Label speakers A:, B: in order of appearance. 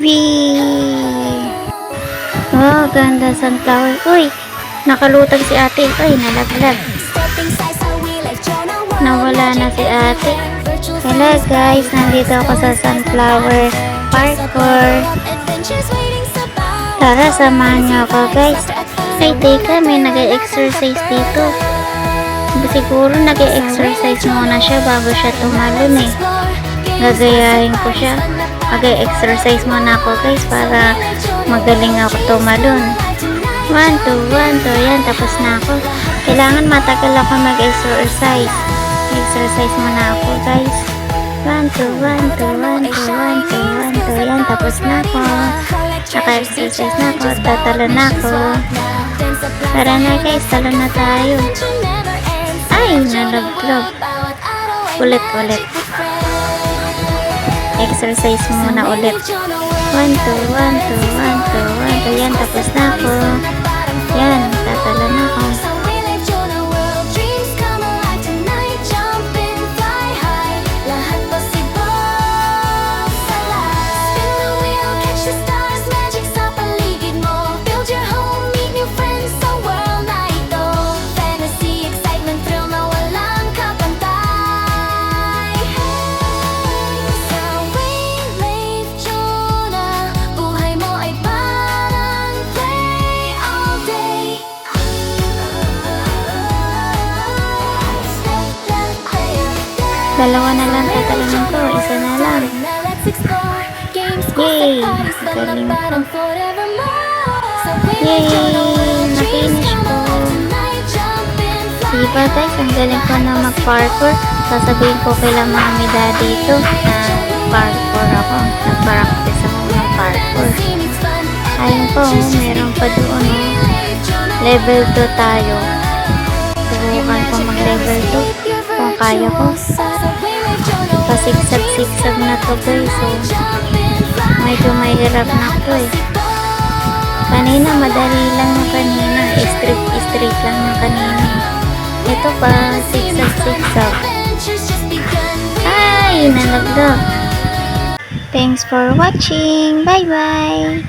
A: Wee! Oh, ganda sunflower. Uy, nakalutang si ate. Uy, nalaglag. Nawala na si ate. Hello guys, nandito ako sa sunflower parkour. Tara, samahan niyo ako guys. Ay, teka, may nag-exercise dito. Siguro nag-exercise muna siya bago siya tumalon eh. Gagayahin ko siya. Mag-exercise muna ako guys para magaling ako tumalon. 1, 2, 1, 2. Yan, tapos na ako. Kailangan matagal ako mag-exercise. Exercise muna ako guys. 1, 2, 1, 2, 1, 2, 1, 2, 1, 2. Yan, tapos na ako. Naka-exercise na ako. Tatalo na ako. Tara na guys, talo na tayo. Ay, nalaglag. Ulit. Exercise muna ulit. 1, 2, 1, 2, 1, 2, 1, 2. Yan, tapos na ako. Yan, tatalo na ako. Dalawa na lang tatalangin ko. Isa na lang. Yay! Galing ko. Yay! Na-finish ko. Diba guys, ang galing ko na mag-parkour. Sasabihin ko kailang mami daddy ito na parkour ako. Nag-practice ako ng parkour. Ayun po, meron pa doon. Level 2 tayo. Subukan ko mag-level 2. Kung kaya ko. Pasigsag-sigsag na to guys. So, medyo mahirap na to eh. Kanina madali lang yung kanina. Straight lang yung kanina. Ito pa, sigsag-sigsag. Ay, nalaglag. Thanks for watching. Bye-bye.